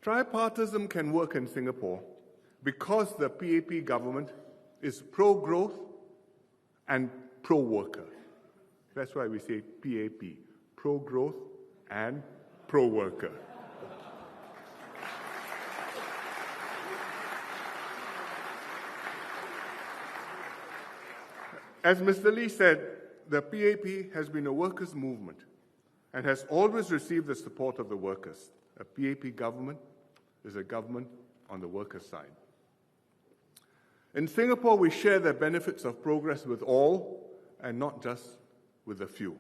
Tripartism can work in Singapore because the PAP government is pro-growth and pro-worker. That's why we say PAP, pro-growth and pro-worker. As Mr. Lee said, the PAP has been a workers' movement and has always received the support of the workers. A PAP government is a government on the workers' side. In Singapore, we share the benefits of progress with all and not just with a few.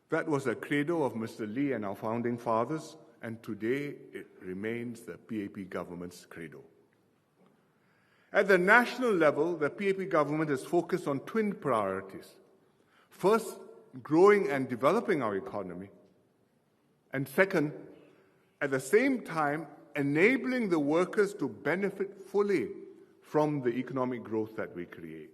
That was a credo of Mr. Lee and our founding fathers, and today it remains the PAP government's credo. At the national level, the PAP government is focused on twin priorities. First, growing and developing our economy. And second, at the same time, enabling the workers to benefit fully from the economic growth that we create.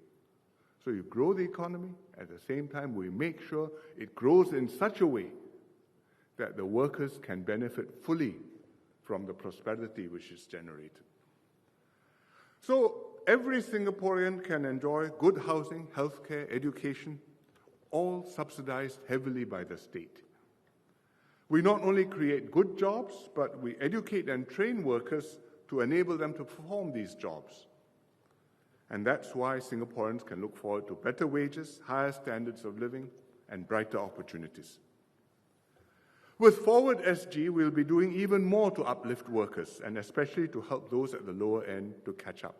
So you grow the economy, at the same time we make sure it grows in such a way that the workers can benefit fully from the prosperity which is generated. So every Singaporean can enjoy good housing, healthcare, education, all subsidized heavily by the state. We not only create good jobs, but we educate and train workers to enable them to perform these jobs. And that's why Singaporeans can look forward to better wages, higher standards of living, and brighter opportunities. With Forward SG, we'll be doing even more to uplift workers, and especially to help those at the lower end to catch up.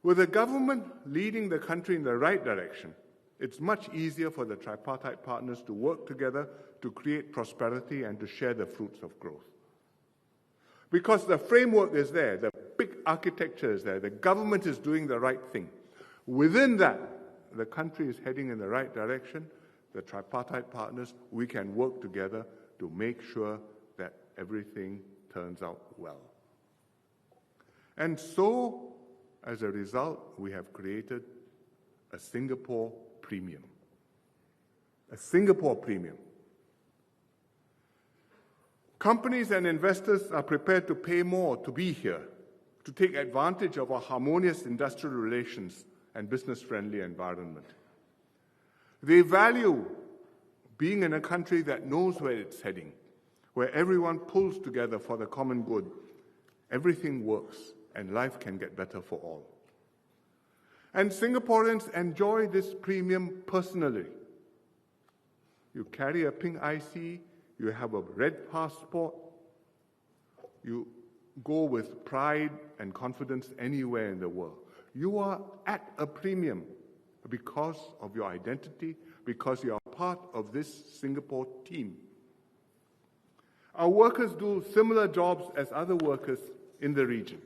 With the government leading the country in the right direction, it's much easier for the tripartite partners to work together to create prosperity and to share the fruits of growth. Because the framework is there, the big architecture is there, the government is doing the right thing. Within that, the country is heading in the right direction. The tripartite partners, we can work together to make sure that everything turns out well. And so, as a result, we have created a Singapore premium. A Singapore premium. Companies and investors are prepared to pay more to be here, to take advantage of our harmonious industrial relations and business-friendly environment. They value being in a country that knows where it's heading, where everyone pulls together for the common good. Everything works, and life can get better for all. And Singaporeans enjoy this premium personally. You carry a pink IC, you have a red passport, you go with pride and confidence anywhere in the world. You are at a premium because of your identity, because you are part of this Singapore team. Our workers do similar jobs as other workers in the region.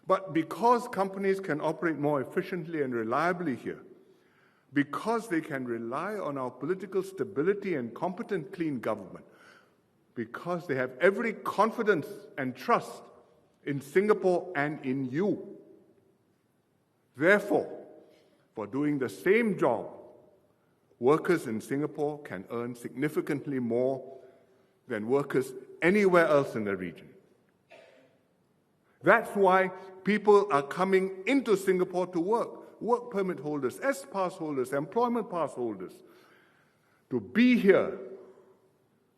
But because companies can operate more efficiently and reliably here, because they can rely on our political stability and competent, clean government, because they have every confidence and trust in Singapore and in you. Therefore, for doing the same job, workers in Singapore can earn significantly more than workers anywhere else in the region. That's why people are coming into Singapore to work permit holders, S-pass holders, employment pass holders, to be here,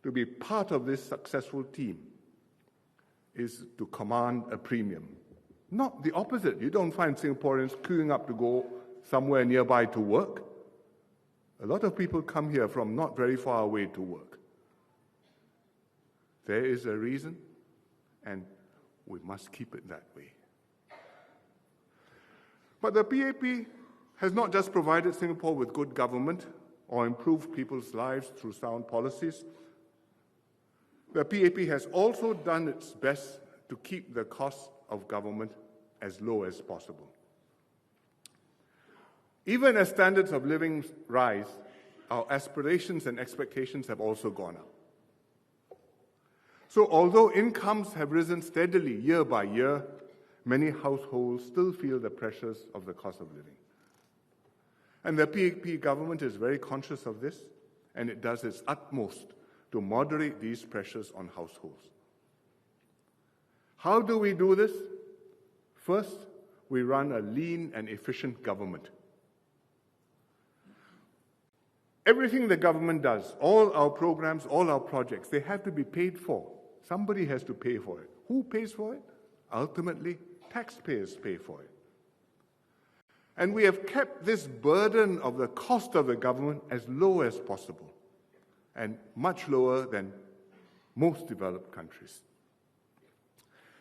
to be part of this successful team, is to command a premium. Not the opposite. You don't find Singaporeans queuing up to go somewhere nearby to work. A lot of people come here from not very far away to work. There is a reason, and we must keep it that way. But the PAP has not just provided Singapore with good government or improved people's lives through sound policies. The PAP has also done its best to keep the cost of government as low as possible. Even as standards of living rise, our aspirations and expectations have also gone up. So although incomes have risen steadily year by year, many households still feel the pressures of the cost of living. And the PAP government is very conscious of this, and it does its utmost to moderate these pressures on households. How do we do this? First, we run a lean and efficient government. Everything the government does, all our programs, all our projects, they have to be paid for. Somebody has to pay for it. Who pays for it? Ultimately, taxpayers pay for it. And we have kept this burden of the cost of the government as low as possible, and much lower than most developed countries.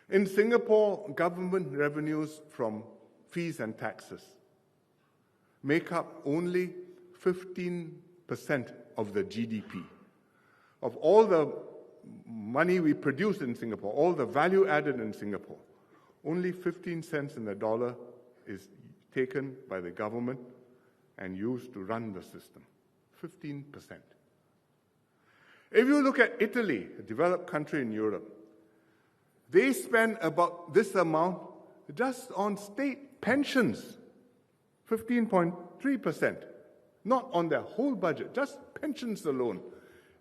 In Singapore, government revenues from fees and taxes make up only 15% of the GDP. Of all the money we produce in Singapore, all the value added in Singapore, only 15 cents in the dollar is taken by the government and used to run the system. 15%. If you look at Italy, a developed country in Europe, they spend about this amount just on state pensions, 15.3%, not on their whole budget, just pensions alone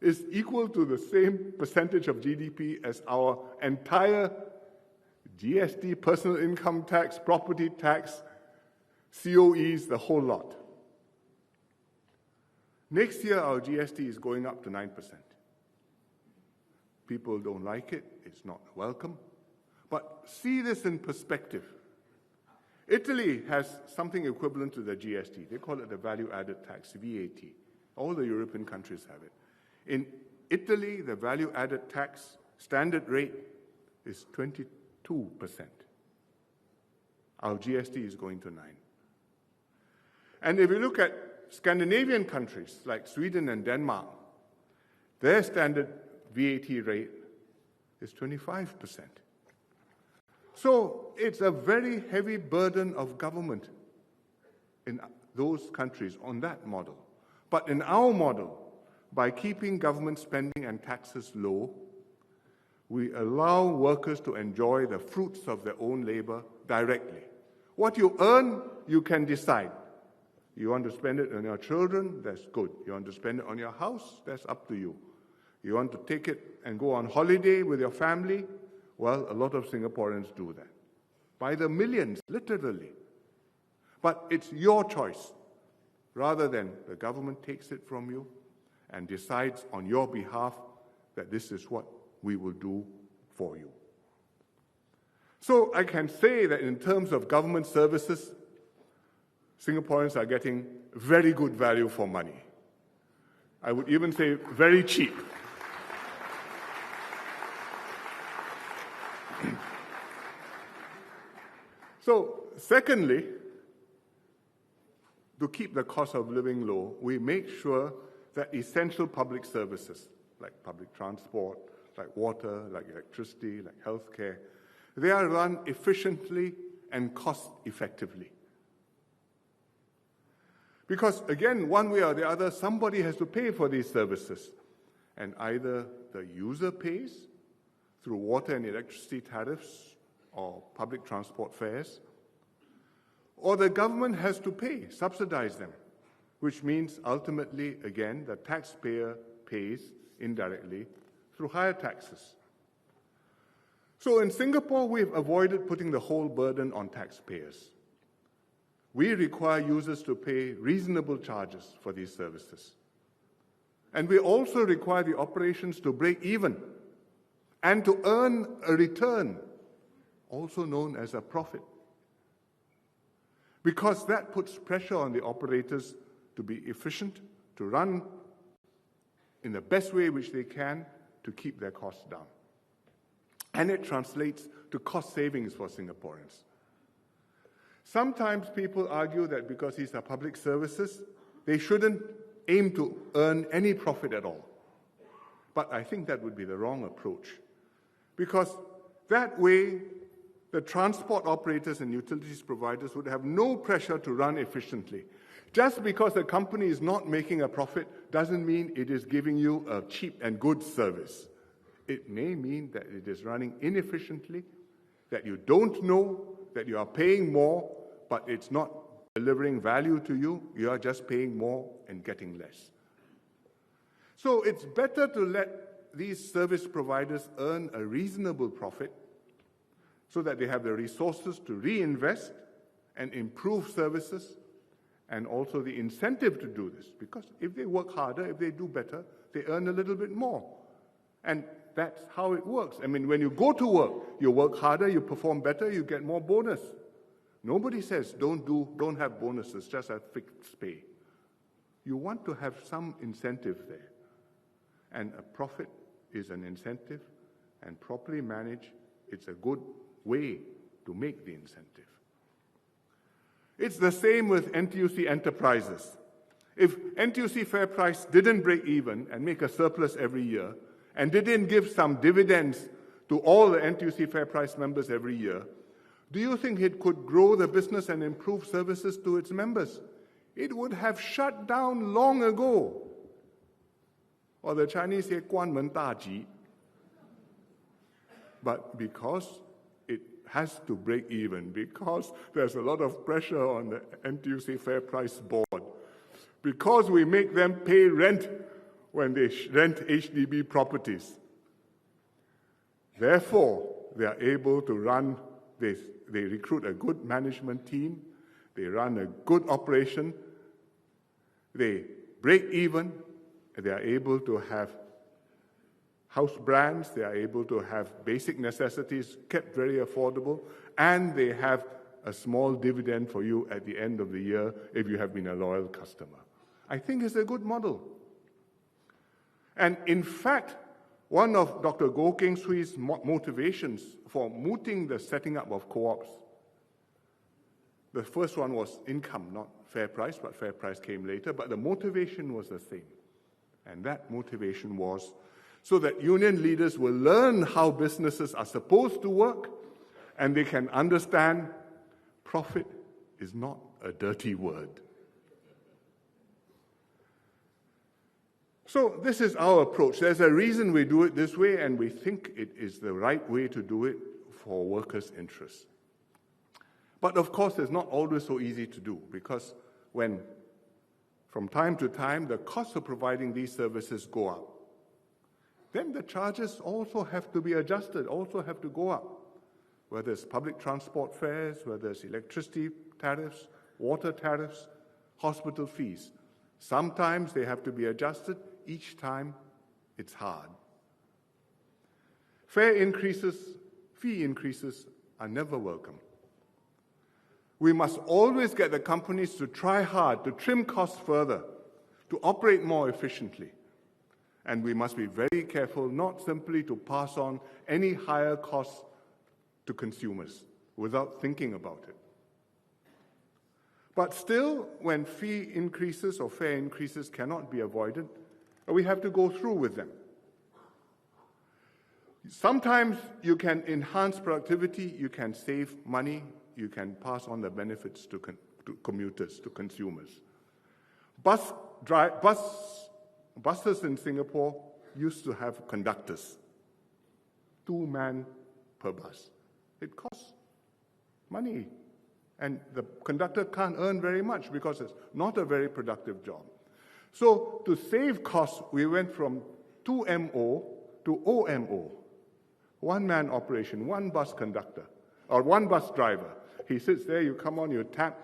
is equal to the same percentage of GDP as our entire GST, personal income tax, property tax, COEs, the whole lot. Next year, our GST is going up to 9%. People don't like it, it's not welcome. But see this in perspective. Italy has something equivalent to the GST. They call it the value-added tax, VAT. All the European countries have it. In Italy, the value-added tax standard rate is 22%. Our GST is going to 9%. And if you look at Scandinavian countries like Sweden and Denmark, their standard VAT rate is 25%. So it's a very heavy burden of government in those countries on that model. But in our model, by keeping government spending and taxes low, we allow workers to enjoy the fruits of their own labor directly. What you earn, you can decide. You want to spend it on your children, that's good. You want to spend it on your house, that's up to you. You want to take it and go on holiday with your family, well, a lot of Singaporeans do that. By the millions, literally. But it's your choice, rather than the government takes it from you and decides on your behalf that this is what we will do for you. So I can say that in terms of government services, Singaporeans are getting very good value for money. I would even say very cheap. So, secondly, to keep the cost of living low, we make sure that essential public services, like public transport, like water, like electricity, like healthcare, they are run efficiently and cost-effectively. Because, again, one way or the other, somebody has to pay for these services. And either the user pays through water and electricity tariffs or public transport fares, or the government has to pay, subsidize them, which means ultimately, again, the taxpayer pays indirectly through higher taxes. So in Singapore, we've avoided putting the whole burden on taxpayers. We require users to pay reasonable charges for these services. And we also require the operations to break even and to earn a return, also known as a profit. Because that puts pressure on the operators to be efficient, to run in the best way which they can to keep their costs down. And it translates to cost savings for Singaporeans. Sometimes people argue that because these are public services, they shouldn't aim to earn any profit at all. But I think that would be the wrong approach. Because that way, the transport operators and utilities providers would have no pressure to run efficiently. Just because a company is not making a profit doesn't mean it is giving you a cheap and good service. It may mean that it is running inefficiently, that you don't know that you are paying more, but it's not delivering value to you. You are just paying more and getting less. So it's better to let these service providers earn a reasonable profit so that they have the resources to reinvest and improve services, and also the incentive to do this. Because if they work harder, if they do better, they earn a little bit more. And that's how it works. I mean, when you go to work, you work harder, you perform better, you get more bonus. Nobody says don't have bonuses, just have fixed pay. You want to have some incentive there. And a profit is an incentive, and properly managed, it's a good way to make the incentive. It's the same with NTUC enterprises. If NTUC Fair Price didn't break even and make a surplus every year, and didn't give some dividends to all the NTUC Fair Price members every year, do you think it could grow the business and improve services to its members? It would have shut down long ago. Or the Chinese say, 关门大吉. But because it has to break even, because there's a lot of pressure on the NTUC Fair Price Board, because we make them pay rent when they rent HDB properties. Therefore, they are able to run, they recruit a good management team, they run a good operation, they break even, they are able to have house brands, they are able to have basic necessities kept very affordable, and they have a small dividend for you at the end of the year if you have been a loyal customer. I think it's a good model. And in fact, one of Dr. Goh Keng Swee's motivations for mooting the setting up of co-ops, the first one was income, not fair price, but fair price came later, but the motivation was the same. And that motivation was so that union leaders will learn how businesses are supposed to work, and they can understand profit is not a dirty word. So this is our approach. There's a reason we do it this way, and we think it is the right way to do it for workers' interests. But of course, it's not always so easy to do, because when, from time to time, the costs of providing these services go up, then the charges also have to be adjusted, also have to go up. Whether it's public transport fares, whether it's electricity tariffs, water tariffs, hospital fees. Sometimes they have to be adjusted. Each time, it's hard. Fare increases, fee increases are never welcome. We must always get the companies to try hard, to trim costs further, to operate more efficiently. And we must be very careful not simply to pass on any higher costs to consumers without thinking about it. But still, when fee increases or fare increases cannot be avoided, we have to go through with them. Sometimes you can enhance productivity, you can save money, you can pass on the benefits to commuters, to consumers. Buses in Singapore used to have conductors, 2 men per bus. It costs money, and the conductor can't earn very much because it's not a very productive job. So to save costs, we went from 2MO to OMO, 1-man operation, 1 bus conductor, or 1 bus driver. He sits there, you come on, you tap,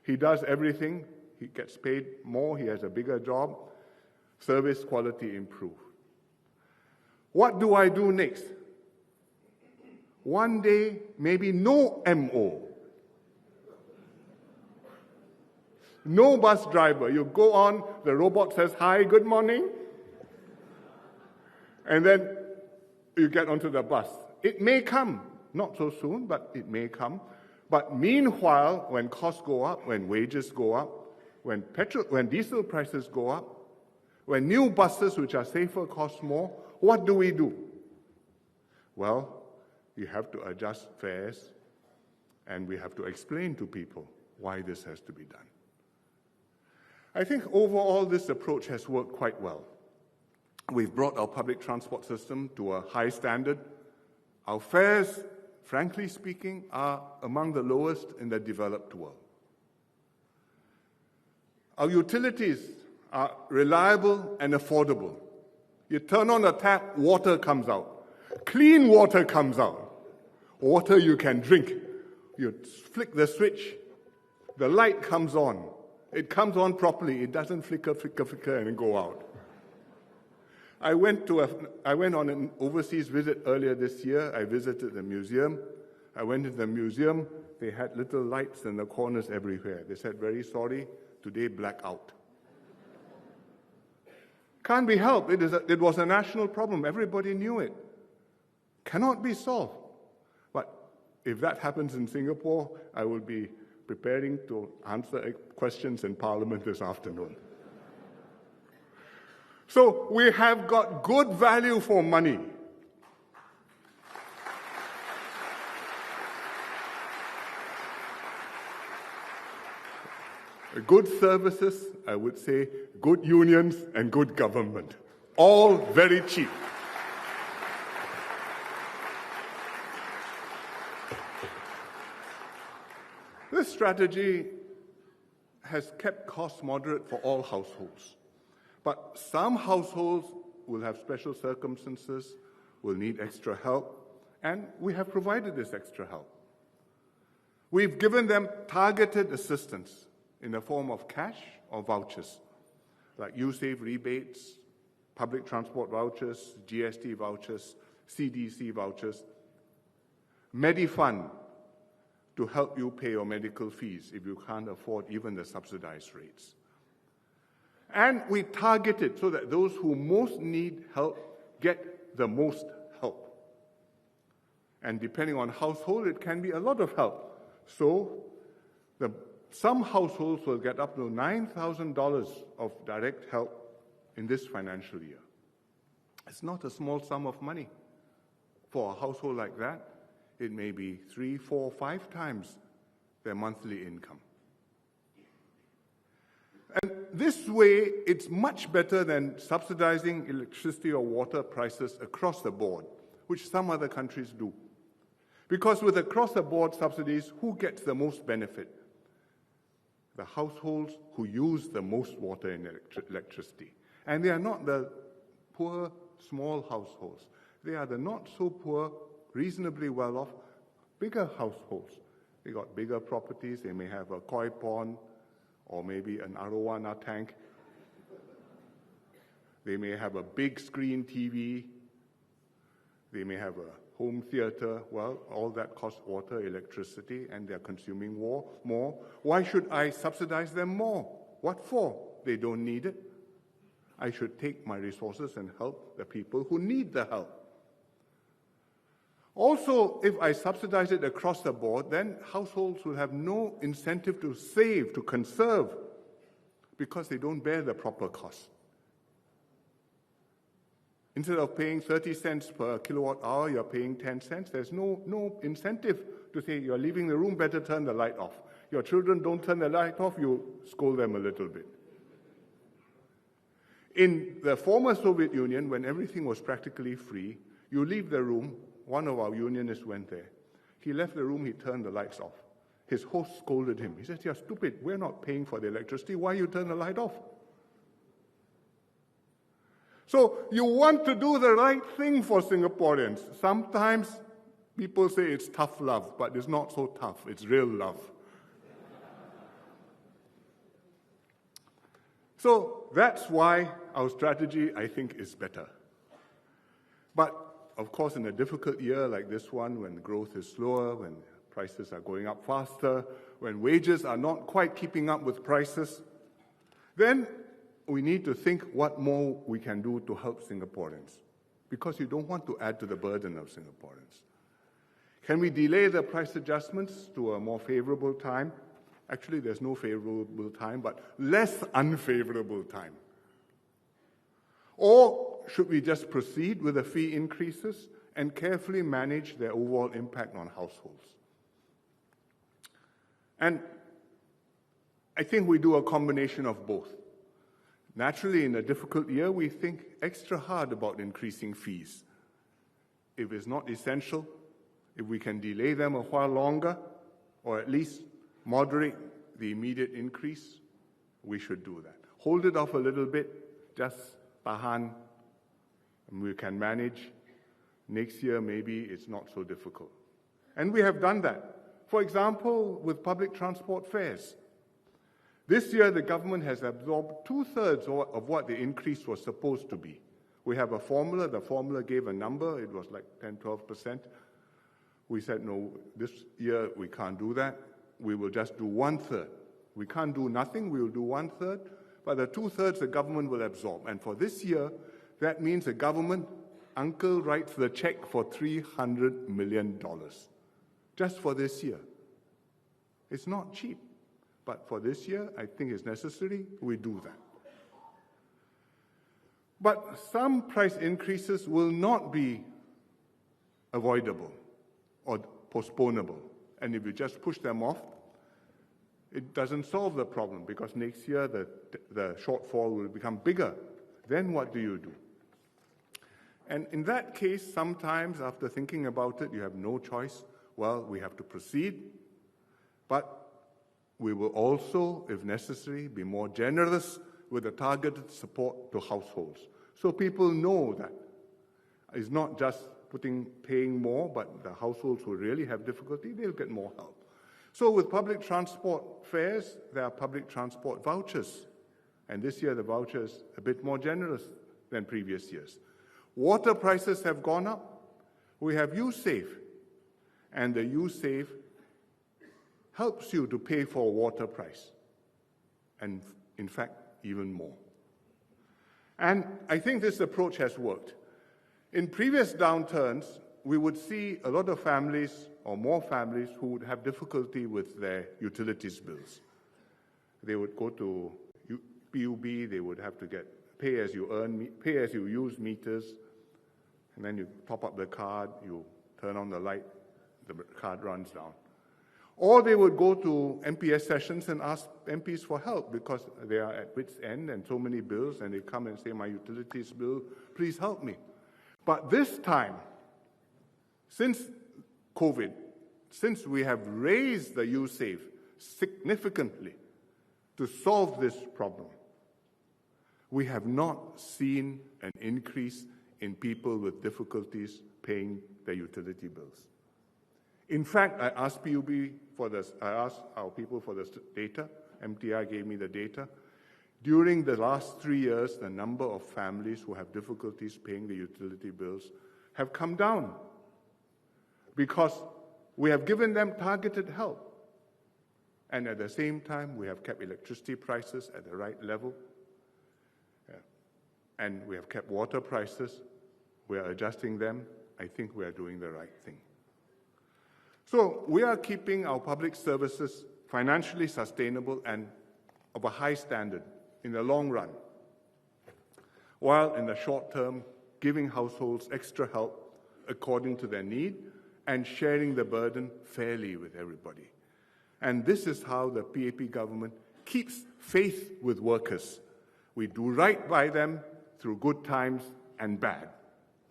he does everything, he gets paid more, he has a bigger job, service quality improved. What do I do next? One day, maybe no MO. No bus driver. You go on, the robot says, "Hi, good morning." And then you get onto the bus. It may come, not so soon, but it may come. But meanwhile, when costs go up, when wages go up, when diesel prices go up, when new buses, which are safer, cost more, what do? Well, you have to adjust fares, and we have to explain to people why this has to be done. I think overall this approach has worked quite well. We've brought our public transport system to a high standard. Our fares, frankly speaking, are among the lowest in the developed world. Our utilities are reliable and affordable. You turn on the tap, water comes out. Clean water comes out. Water you can drink. You flick the switch, the light comes on. It comes on properly. It doesn't flicker, and go out. I went on an overseas visit earlier this year. I visited the museum. I went to the museum. They had little lights in the corners everywhere. They said, very sorry, today blackout. Can't be helped. It was a national problem. Everybody knew it. Cannot be solved. But if that happens in Singapore, I will be preparing to answer questions in Parliament this afternoon. So we have got good value for money. Good services, I would say, good unions and good government. All very cheap. This strategy has kept costs moderate for all households. But some households will have special circumstances, will need extra help, and we have provided this extra help. We've given them targeted assistance in the form of cash or vouchers, like USAVE rebates, public transport vouchers, GST vouchers, CDC vouchers, Medifund to help you pay your medical fees if you can't afford even the subsidized rates. And we target it so that those who most need help get the most help. And depending on household, it can be a lot of help. So some households will get up to $9,000 of direct help in this financial year. It's not a small sum of money. For a household like that, it may be 3, 4, 5 times their monthly income. And this way, it's much better than subsidizing electricity or water prices across the board, which some other countries do. Because with across-the-board subsidies, who gets the most benefit? The households who use the most water and electricity. And they are not the poor, small households. They are the not-so-poor, reasonably well-off, bigger households. They got bigger properties. They may have a koi pond or maybe an arowana tank. They may have a big screen TV. They may have a home theater. Well, all that costs water, electricity, and they're consuming more. Why should I subsidize them more? What for? They don't need it. I should take my resources and help the people who need the help. Also, if I subsidize it across the board, then households will have no incentive to save, to conserve, because they don't bear the proper cost. Instead of paying 30 cents per kilowatt hour, you're paying 10 cents. There's no incentive to say you're leaving the room, better turn the light off. Your children don't turn the light off, you scold them a little bit. In the former Soviet Union, when everything was practically free, you leave the room. One of our unionists went there. He left the room, he turned the lights off. His host scolded him. He said, "You're stupid. We're not paying for the electricity. Why you turn the light off?" So you want to do the right thing for Singaporeans. Sometimes people say it's tough love, but it's not so tough. It's real love. So that's why our strategy, I think, is better. But, of course, in a difficult year like this one, when growth is slower, when prices are going up faster, when wages are not quite keeping up with prices, then we need to think what more we can do to help Singaporeans, because you don't want to add to the burden of Singaporeans. Can we delay the price adjustments to a more favorable time? Actually, there's no favorable time, but less unfavorable time. Or should we just proceed with the fee increases and carefully manage their overall impact on households? And I think we do a combination of both. Naturally, in a difficult year, we think extra hard about increasing fees. If it's not essential, if we can delay them a while longer, or at least moderate the immediate increase, we should do that. Hold it off a little bit, just tahan and we can manage. Next year, maybe it's not so difficult. And we have done that. For example, with public transport fares. This year, the government has absorbed 2/3 of what the increase was supposed to be. We have a formula. The formula gave a number. It was like 10-12%. We said, no, this year we can't do that. We will just do 1/3. We can't do nothing. We will do 1/3. But the 2/3 the government will absorb. And for this year, that means the government, Uncle writes the check for $300 million. Just for this year. It's not cheap. But for this year, I think it's necessary, we do that. But some price increases will not be avoidable or postponable. And if you just push them off, it doesn't solve the problem, because next year the shortfall will become bigger. Then what do you do? And in that case, sometimes after thinking about it, you have no choice. Well, we have to proceed, but we will also, if necessary, be more generous with the targeted support to households. So people know that it's not just paying more, but the households who really have difficulty, they'll get more help. So with public transport fares, there are public transport vouchers. And this year the voucher is a bit more generous than previous years. Water prices have gone up. We have USave. And the USave helps you to pay for a water price. And in fact, even more. And I think this approach has worked. In previous downturns, we would see a lot of families, or more families, who would have difficulty with their utilities bills. They would go to PUB, they would have to get pay-as-you-use meters, and then you top up the card, you turn on the light, the card runs down. Or they would go to MPS sessions and ask MPs for help because they are at wit's end and so many bills, and they come and say, my utilities bill, please help me. But this time, since COVID, since we have raised the USave significantly to solve this problem, we have not seen an increase in people with difficulties paying their utility bills. In fact, I asked PUB for this. I asked our people for this data. MTR gave me the data. During the last 3 years, the number of families who have difficulties paying the utility bills have come down because we have given them targeted help. And at the same time, we have kept electricity prices at the right level. And we have kept water prices. We are adjusting them. I think we are doing the right thing. So we are keeping our public services financially sustainable and of a high standard in the long run, while in the short term, giving households extra help according to their need and sharing the burden fairly with everybody. And this is how the PAP government keeps faith with workers. We do right by them through good times and bad,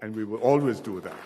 and we will always do that.